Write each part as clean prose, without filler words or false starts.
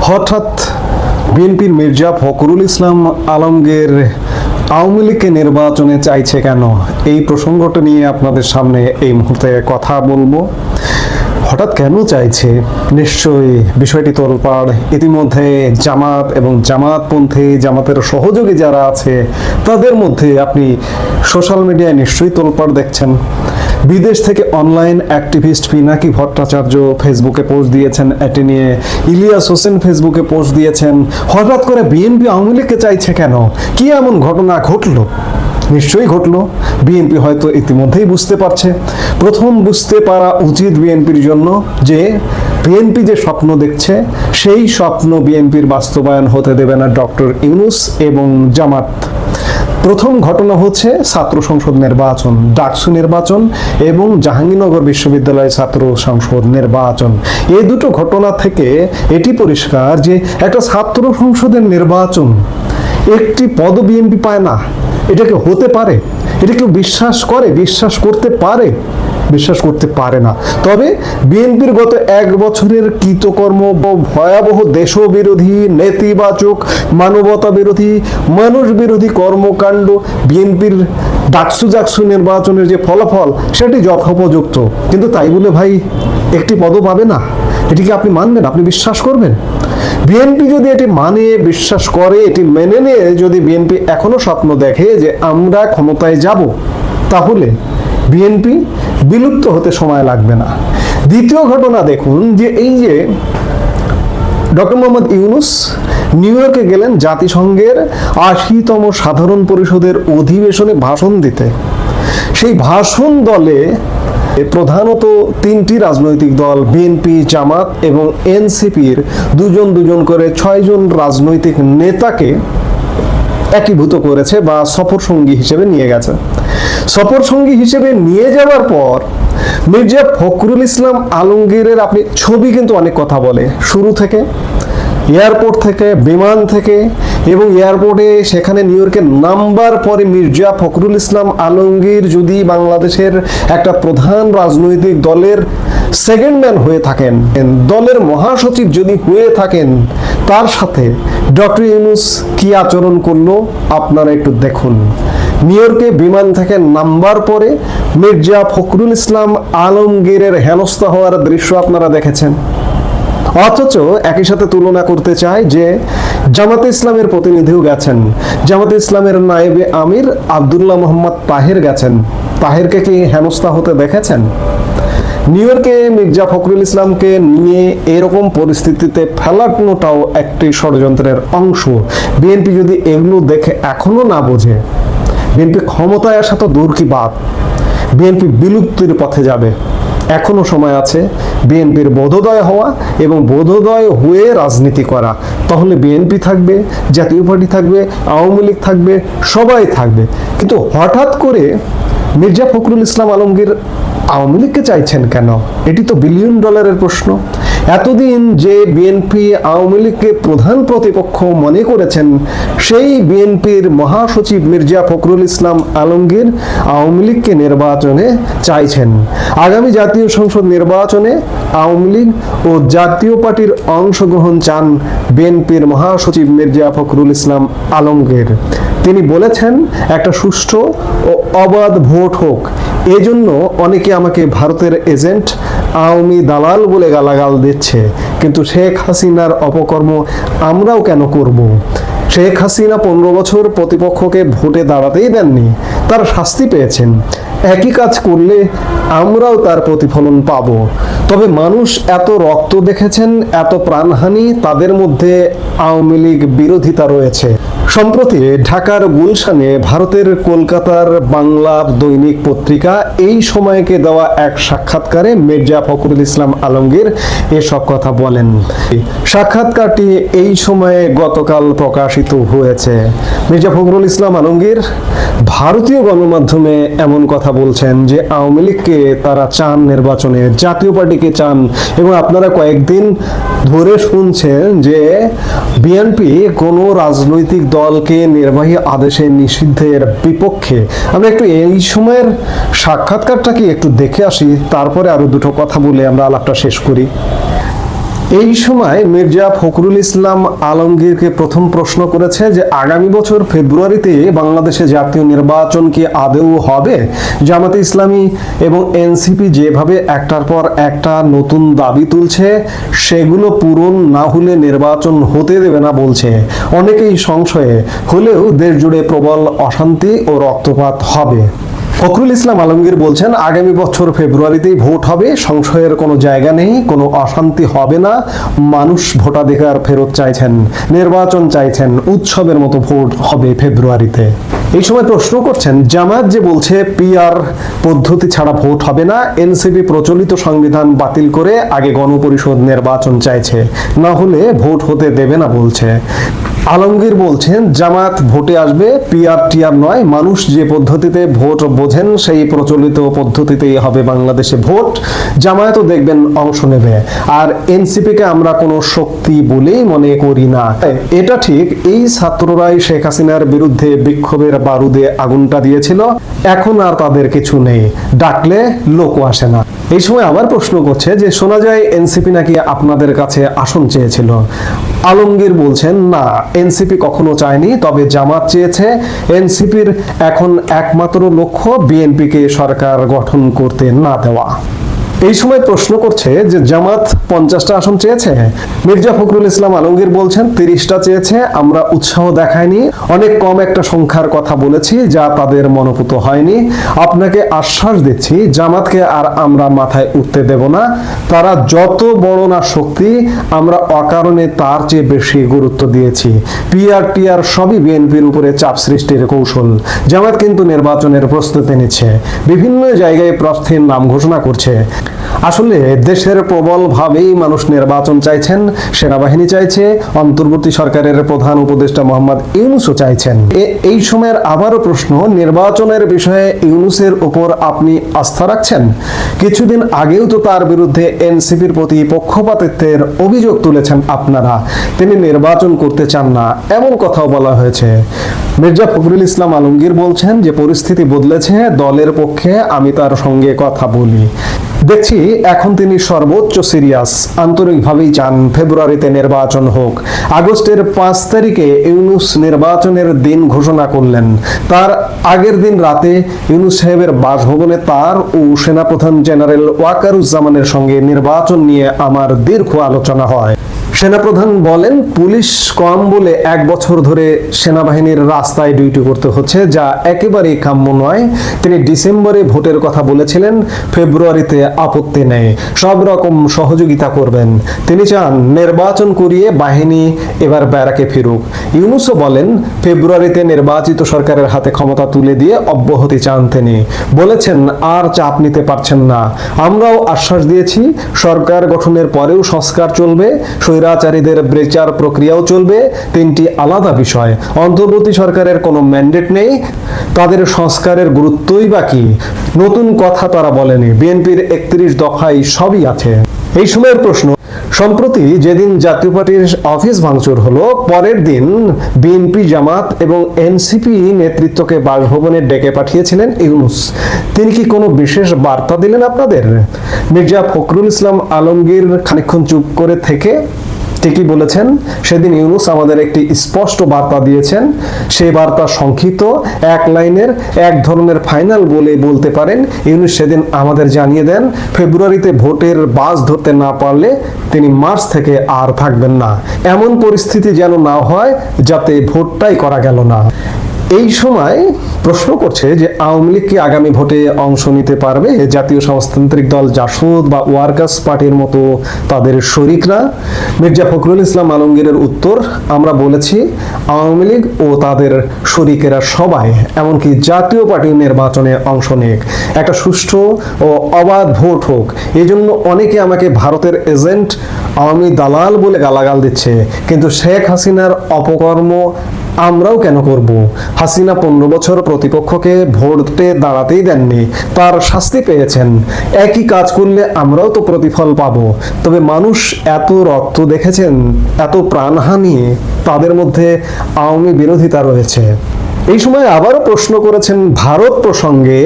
হঠাৎ বিএনপির মির্জা ফখরুল ইসলাম আলমগীর আওয়ামী লীগকে নির্বাচনে চাইছে কেন, এই প্রসঙ্গটা নিয়ে আপনাদের সামনে এই মুহূর্তে কথা বলবো। হঠাৎ কেন চাইছে, নিশ্চয়ই বিষয়টি তোলপাড়। ইতিমধ্যে জামাত এবং জামাতপন্থী, জামাতের সহযোগী যারা আছে তাদের মধ্যে আপনি সোশ্যাল মিডিয়ায় নিশ্চয়ই তোলপাড় দেখছেন। বিদেশ থেকে অনলাইন অ্যাক্টিভিস্ট পিনাকি ভট্টাচার্য ফেসবুকে পোস্ট দিয়েছেন এটি নিয়ে, ইলিয়াস হোসেন ফেসবুকে পোস্ট দিয়েছেন। হঠাৎ করে বিএনপি আওয়ামী লীগকে চাইছে কেন, কি এমন ঘটনা ঘটলো? নিশ্চয়ই ঘটলো, বিএনপি হয়তো ইতিমধ্যেই বুঝতে পারছে। প্রথম বুঝতে পারা উচিত বিএনপির জন্য যে বিএনপি যে স্বপ্ন দেখছে সেই স্বপ্ন বিএনপির বাস্তবায়ন হতে দেবে না ডক্টর ইউনূস এবং জামাত। প্রথম ঘটনা হচ্ছে ছাত্র সংসদ নির্বাচন, ডাকসু নির্বাচন এবং জাহাঙ্গীরনগর বিশ্ববিদ্যালয় ছাত্র সংসদ নির্বাচন। এই দুটো ঘটনা থেকে এটি পরিষ্কার যে একটা ছাত্র সংসদের নির্বাচন একটি পদ বিএনপি পায় না। এটাকে হতে পারে? এটা কেউ বিশ্বাস করে, বিশ্বাস করতে পারে? বিশ্বাস করতে পারে না। তবে বিএনপির গত এক বছরের কৃতকর্ম, ভয়াবহ দেশবিরোধী, নেতিবাচক, মানবতা বিরোধী, মানুষ বিরোধী কর্মকাণ্ড, বিএনপির ডাকসু জাকসু নির্বাচনের যে ফলাফল সেটি যথোপযুক্ত। কিন্তু তাই বলে ভাই একটি পদও পাবে না, এটিকে আপনি মানবেন? আপনি বিশ্বাস করবেন? বিএনপি যদি এটি মানে, বিশ্বাস করে, এটি মেনে নিয়ে যদি বিএনপি এখনো স্বপ্ন দেখে যে আমরা ক্ষমতায় যাব, তাহলে বিএনপি বিলুপ্ত হতে সময় লাগবে না। দ্বিতীয় ঘটনা দেখুন যে এই যে ডক্টর মোহাম্মদ ইউনূস নিউ ইয়র্কে গেলেন জাতিসংঘের ৮০তম সাধারণ পরিষদের অধিবেশনে ভাষণ দিতে। সেই ভাষণ দলে প্রধানত তিনটি রাজনৈতিক দল, বিএনপি, জামাত এবং এনসিপির দুজন করে ৬ জন রাজনৈতিক নেতাকে একীভূত করেছে বা সফর সঙ্গী হিসেবে নিয়ে গেছে। সফর সঙ্গী হিসেবে নিয়ে যাওয়ার পর মির্জা ফখরুল ইসলাম আলমগীরের আপনি ছবি কিন্তু অনেক কথা বলে, শুরু থেকে, এয়ারপোর্ট থেকে, বিমান থেকে, এবং এয়ারপোর্টে সেখানে নিউ ইয়র্কে নামবার পরে মির্জা ফখরুল ইসলাম আলমগীর যদি বাংলাদেশের একটা প্রধান রাজনৈতিক দলের সেকেন্ড ম্যান হয়ে থাকেন, দলের মহাসচিব যদি হয়ে থাকেন, তার সাথে ডক্টর ইউনূস কি আচরণ করলো আপনারা একটু দেখুন। নিউ ইয়র্কে বিমান থেকে নামবার পরে মির্জা ফখরুল ইসলাম আলমগীরের হেনস্থা হওয়ার দৃশ্য আপনারা দেখেছেন। অথচ একই সাথে তুলনা করতে চাই যে জামাতে ইসলামের প্রতিনিধিও গেছেন, জামাতে ইসলামের নায়েবে আমির আব্দুল্লাহ মোহাম্মদ তাহের গেছেন। তাহেরকে কি হেনস্থা হতে দেখেছেন? নিউ ইয়র্কে মির্জা ফখরুল ইসলামকে নিয়ে এরকম পরিস্থিতিতে ফেলানোটাও একটি ষড়যন্ত্রের অংশ। বিএনপি যদি এগুলো দেখে এখনো না বোঝে, বিএনপি ক্ষমতায় আসা তো দূর কি বাদ, বিএনপি বিলুপ্তির পথে যাবে। এখনো সময় আছে বিএনপির বোধোদয় হওয়া এবং বোধোদয় হয়ে রাজনীতি করা। তাহলে বিএনপি থাকবে, জাতীয় পার্টি থাকবে, আওয়ামী লীগ থাকবে, সবাই থাকবে। কিন্তু হঠাৎ করে মির্জা ফখরুল ইসলাম আলমগীর আওয়ামী লীগকে চাইছেন কেন? এটি তো বিলিয়ন ডলারের প্রশ্ন। এতদিন যে বিএনপি আওয়ামী লীগকে প্রধান প্রতিপক্ষ মনে করেছেন, সেই বিএনপির মহাসচিব মির্জা ফখরুল ইসলাম আলমগীর আওয়ামী লীগকে নির্বাচনে চাইছেন। আগামী জাতীয় সংসদ নির্বাচনে আওয়ামী লীগ ও জাতীয় পার্টির অংশগ্রহণ চান বিএনপির মহাসচিব মির্জা ফখরুল ইসলাম আলমগীর। তিনি বলেছেন একটা সুষ্ঠু ও অবাধ ভোট হোক। এজন্য অনেকে আমাকে ভারতের এজেন্ট, আওয়ামী দালাল বলে গালাগাল দিচ্ছে, কিন্তু শেখ হাসিনার অপকর্ম আমরাও কেন করব? শেখ হাসিনা 15 বছর প্রতিপক্ষকে ভোটে দাঁড়াতেই দেননি, তারা শাস্তি পেয়েছেন। একই কাজ করলে আমরাও তার প্রতিফলন পাব। তবে মানুষ এত রক্ত দেখেছেন, এত প্রাণহানি, তাদের মধ্যে আওয়ামী লীগ বিরোধিতা রয়েছে। সম্প্রতি ঢাকার গুলশানে ভারতের কলকাতার বাংলা দৈনিক পত্রিকা এই সময়কে দেওয়া এক সাক্ষাৎকারে মির্জা ফখরুল ইসলাম আলমগীর এসব কথা বলেন। সাক্ষাৎকারটি এই সময়ে গতকাল প্রকাশিত হয়েছে। মির্জা ফখরুল ইসলাম আলমগীর ভারতীয় গণমাধ্যমে এমন কথা বলছেন যে আওয়ামী লীগকে তারা চান নির্বাচনে, জাতীয় পার্টিকে চান, এবং আপনারা কয়েকদিন ধরে শুনছেন যে বিএনপি কোনো রাজনৈতিক দলকে নির্বাহী আদেশে নিষিদ্ধের বিপক্ষে। আমরা একটু এই সময়ের সাক্ষাৎকারটা কি একটু দেখে আসি, তারপরে আরো দুটো কথা বলে আমরা আলাপটা শেষ করি। এই সময় মির্জা ফখরুল ইসলাম আলমগীরকে প্রথম প্রশ্ন করেছে যে আগামী বছর ফেব্রুয়ারিতে বাংলাদেশে জাতীয় নির্বাচন কি আদৌ হবে? জামাতে ইসলামী এবং এনসিপি যেভাবে একটার পর একটা নতুন দাবি তুলছে, সেগুলো পূরণ না হলে নির্বাচন হতে দেবে না বলছে। অনেকেই সংশয়ে হলেও দেশ জুড়ে প্রবল অশান্তি ও রক্তপাত হবে। ফখরুল ইসলাম আলমগীর বলছেন আগামী বছর ফেব্রুয়ারিতেই ভোট হবে, সংশয়ের কোনো জায়গা নেই, কোনো অশান্তি হবে না। মানুষ ভোটাধিকার ফেরত চাইছেন, নির্বাচন চাইছেন, উৎসবের মতো ভোট হবে ফেব্রুয়ারিতে। এই সময় প্রশ্ন করছেন জামাত যে বলছে পিআর পদ্ধতি ছাড়া ভোট হবে না, এনসিপি প্রচলিত সংবিধান বাতিল করে আগে গণপরিষদ নির্বাচন চাইছে, না হলে ভোট হতে দেবে না বলছে। আলমগীর বলছেন জামাত ভোটে আসবে, পিআর টিআর নয়। মানুষ যে পদ্ধতিতে ভোট বোঝেন সেই প্রচলিত পদ্ধতিতেই হবে বাংলাদেশে ভোট। জামায়াতও দেখবেন অংশ নেবে। আর এনসিপিকে আমরা কোনো শক্তি বলেই মনে করি না। এটা ঠিক, এই ছাত্ররাই শেখ হাসিনার বিরুদ্ধে বিক্ষোভের বারুদে আগুনটা দিয়েছিল। এখন আর তাদের কিছু নেই, ডাকলে লোকও আসে না। এই সময় আবার প্রশ্ন করছে যে শোনা যায় এনসিপি নাকি আপনাদের কাছে আসন চেয়েছিল। আলমগীর বলছেন না, এনসিপি কখনো চায়নি, তবে জামাত চেয়েছে। এনসিপির এখন একমাত্র লক্ষ্য বিএনপিকে সরকার গঠন করতে না দেওয়া। এই সময় প্রশ্ন করছে যে জামাত 50টা আসন চেয়েছে। মির্জা ফখরুল ইসলাম আলমগীর বলছেন 30টা চেয়েছে, আমরা উৎসাহ দেখাইনি, অনেক কম একটা সংখ্যার কথা বলেছি যা তাদের মনোপুত হয়নি। আপনাকে আশ্বাস দিচ্ছি জামাতকে আর আমরা মাথায় উঠতে দেব না। তারা যত বড় না শক্তি, আমরা অকারণে তার চেয়ে বেশি গুরুত্ব দিয়েছি। পিআর টিআর সবই বিএনপির উপরে চাপ সৃষ্টির কৌশল। জামাত কিন্তু নির্বাচনের প্রস্তুতি নিচ্ছে, বিভিন্ন জায়গায় প্রার্থীর নাম ঘোষণা করছে। আসলে দেশের প্রবল ভাবেই মানুষ নির্বাচন চাইছেন, সেনাবাহিনী চাইছে, অন্তর্বর্তী সরকারের প্রধান উপদেষ্টা মোহাম্মদ ইউনূসও চাইছেন। এই সময়ের আবারও প্রশ্ন, নির্বাচনের বিষয়ে ইউনূসের উপর আপনি আস্থা রাখছেন? কিছুদিন আগেও তো তার বিরুদ্ধে এনসিপির প্রতি পক্ষপাতিত্বের অভিযোগ তুলেছেন আপনারা। তিনি নির্বাচন করতে চান না, এমন কথাও বলা হয়েছে। মির্জা ফখরুল ইসলাম আলমগীর বলছেন যে পরিস্থিতি বদলেছে, দলের পক্ষে আমি তার সঙ্গে কথা বলি। দেখছি এখন তিনি সর্বোচ্চ সিরিয়াস, আন্তরিকভাবেই চান ফেব্রুয়ারিতে নির্বাচন হোক। আগস্টের 5 তারিখে ইউনূস নির্বাচনের দিন ঘোষণা করলেন। তার আগের দিন রাতে ইউনূস সাহেবের বাসভবনে তার ও সেনাপ্রধান জেনারেল ওয়াকারুজ্জামানের সঙ্গে নির্বাচন নিয়ে আমার দীর্ঘ আলোচনা হয়। সেনাপ্রধান বলেন পুলিশ কম বলে 1 বছর ধরে সেনাবাহিনীর রাস্তায় ডিউটি করতে হচ্ছে, যা একেবারেই কাম্য নয়। তিনি ডিসেম্বরে ভোটের কথা বলেছিলেন, ফেব্রুয়ারিতে আপত্তি নেই, সব রকম সহযোগিতা করবেন। তিনি চান নির্বাচন করিয়ে বাহিনী এবার ব্যারাকে ফিরুক। ইউনূসও বলেন ফেব্রুয়ারিতে নির্বাচিত সরকারের হাতে ক্ষমতা তুলে দিয়ে অব্যাহতি চান তিনি। বলেছেন আর চাপ নিতে পারছেন না। আমরাও আশ্বাস দিয়েছি সরকার গঠনের পরেও সংস্কার চলবে, স্বৈরাচারীদের বিচার প্রক্রিয়াও চলবে। 3টি আলাদা বিষয়। অন্তর্বর্তী সরকারের কোনো ম্যান্ডেট নেই, তাদের সংস্কারের গুরুত্বই বাকি। নতুন কথা তারা বলেনি, বিএনপির 31 দফায় সবই আছে। এই সময়ের প্রশ্ন, সম্প্রতি যেদিন জাতীয় পার্টির অফিস ভাঙচুর হলো, পরের দিন বিএনপি, জামাত এবং এনসিপি নেতৃত্বকে বাসভবনে ডেকে পাঠিয়েছিলেন ইউনূস। তিনি কি কোনো বিশেষ বার্তা দিলেন আপনাদের? মির্জা ফখরুল ইসলাম আলমগীর খানিকক্ষণ চুপ করে থেকে ঠিকই বলেছেন, সেদিন ইউনূস আমাদের একটি স্পষ্ট বার্তা দিয়েছেন। সেই বার্তা সংক্ষিপ্ত, 1 লাইনের, এক ধরনের ফাইনাল বলে বলতে পারেন। ইউনূস সেদিন আমাদের জানিয়ে দেন ফেব্রুয়ারিতে ভোটের বাস ধরতে না পারলে তিনি মার্চ থেকে আর থাকবেন না। এমন পরিস্থিতি যেন না হয় যাতে ভোটটাই করা গেল না। এই সময় প্রশ্ন করছে যে আওয়ামী লীগ কি আগামী ভোটে অংশ নিতে পারবে? জাতীয় সমাজতান্ত্রিক দল জাসদ বা ওয়ার্কার্স পার্টির মতো তাদের শরিকরা? মির্জা ফখরুল ইসলাম আলমগীরের উত্তর, আমরা বলেছি আওয়ামী লীগ ও তাদের শরিকেরা সবাই, এমনকি জাতীয় পার্টির নির্বাচনে অংশ নিক, একটা সুষ্ঠু ও অবাধ ভোট হোক। এই জন্য অনেকে আমাকে ভারতের এজেন্ট, আওয়ামী দালাল বলে গালাগাল দিচ্ছে, কিন্তু শেখ হাসিনার অপকর্ম আমরাও কেন করব? হাসিনা 15 বছর প্রতিপক্ষকে ভোটে দাঁড়াতেই দেননি, তার শাস্তি পেয়েছেন। একই কাজ করলে আমরাও তো প্রতিফল পাবো। তবে মানুষ এত রক্ত দেখেছেন, এত প্রাণহানি, তাদের মধ্যে আওয়ামী বিরোধিতা রয়েছে। এই সময় আবারও প্রশ্ন করেছেন ভারত প্রসঙ্গে।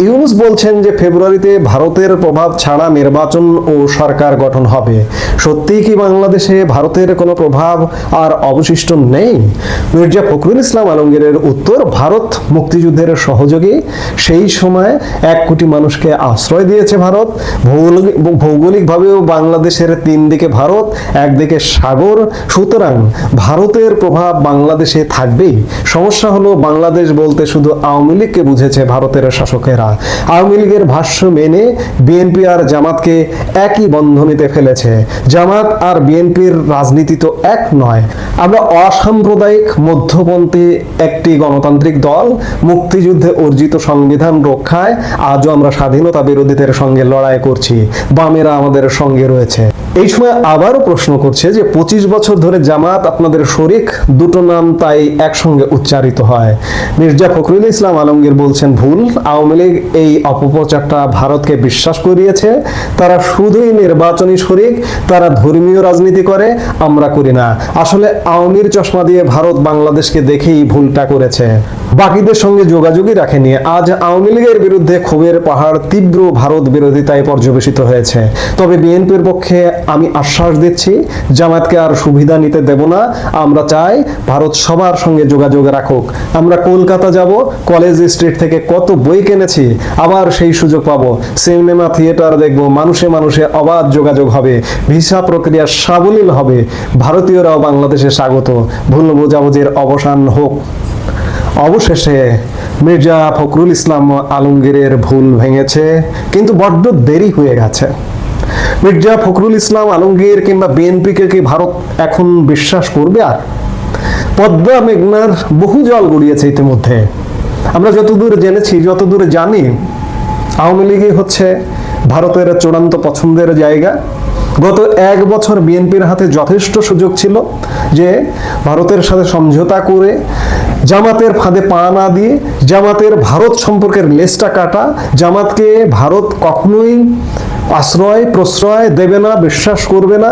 ইউনূস বলছেন যে ফেব্রুয়ারিতে ভারতের প্রভাব ছাড়া নির্বাচন ও সরকার গঠন হবে। সত্যিই কি বাংলাদেশে ভারতের কোনো প্রভাব আর অবশিষ্ট নেই? মির্জা ফখরুল ইসলাম আলমগীরের উত্তর, ভারত মুক্তিযুদ্ধের সহযোগী। সেই সময় 1 কোটি মানুষকে আশ্রয় দিয়েছে ভারত। ভৌগোলিকভাবেও বাংলাদেশের 3 দিকে ভারত, একদিকে সাগর, সুতরাং ভারতের প্রভাব বাংলাদেশে থাকবেই। সমস্যা হলো বাংলাদেশ বলতে শুধু আওয়ামী লীগকে বুঝেছে ভারতের শাসকেরা। আওয়ামী লীগের ভাষ্য মেনে বিএনপি আর জামাতকে একই বন্ধনীতে ফেলেছে। জামাত আর বিএনপির রাজনীতি তো এক নয়। আমরা অসাম্প্রদায়িক মধ্যপন্থী একটি গণতান্ত্রিক দল। মুক্তিযুদ্ধে অর্জিত সংবিধান রক্ষায় আজও আমরা স্বাধীনতা বিরোধীদের সঙ্গে লড়াই করছি। বামেরা আমাদের সঙ্গে রয়েছে। এই সময় আবারও প্রশ্ন করছে যে 25 বছর ধরে জামাত আপনাদের শরিক, দুটো নাম তাই একসঙ্গে উচ্চারিত হয়। মির্জা ফখরুল ইসলাম আলমগীর বলছেন ভুল। আওয়ামী লীগ এই অপপ্রচারটা ভারতকে বিশ্বাস করিয়েছে। তারা শুধুই নির্বাচনী শরিক, তারা ধর্মীয় রাজনীতি করে, আমরা করি না। আসলে আওয়ামীর চশমা দিয়ে ভারত বাংলাদেশকে দেখেই ভুলটা করেছে, বাকিদের সঙ্গে যোগাযোগই রাখেনি। আজ আওয়ামী লীগের বিরুদ্ধে ক্ষোভের পাহাড় তীব্র ভারত বিরোধিতায় পর্যবেসিত হয়েছে। তবে বিএনপির পক্ষে আমি আশ্বাস দিচ্ছি, জামাতকে আর সুবিধা নিতে দেব না। আমরা চাই ভারত সবার সঙ্গে যোগাযোগ রাখুক। আমরা কলকাতা যাব, কলেজ স্ট্রিট থেকে কত বই কিনেছি, আবার সেই সুযোগ পাবো। সিনেমা থিয়েটার দেখব, মানুষে মানুষে অবাধ যোগাযোগ হবে, ভিসা প্রক্রিয়া সাবলীল হবে। ভারতীয়রাও বাংলাদেশে স্বাগত। ভুল বোঝাবুঝির অবসান হোক। অবশেষে মির্জা ফখরুল ইসলাম আলমগীরের ভুল ভেঙেছে, কিন্তু বড্ড দেরি হয়ে গেছে। মির্জা ফখরুল ইসলাম আলমগীর কিংবা বিএনপিকে কি ভারত এখন বিশ্বাস করবে? আর পদ্মা মেঘনার বহু জল গড়িয়েছে ইতিমধ্যে। আমরা যতদূর জেনেছি, যতদূর জানি, আওয়ামী লীগই হচ্ছে ভারতের চূড়ান্ত পছন্দের জায়গা। গত 1 বছর বিএনপির হাতে যথেষ্ট সুযোগ ছিল যে ভারতের সাথে সমঝোতা করে জামাতের ফাঁদে পা না দিয়ে জামাতের ভারত সম্পর্কের লেজটা কাটা। জামাতকে ভারত কখনোই আশ্রয় প্রশ্রয় দেবে না, বিশ্বাস করবে না।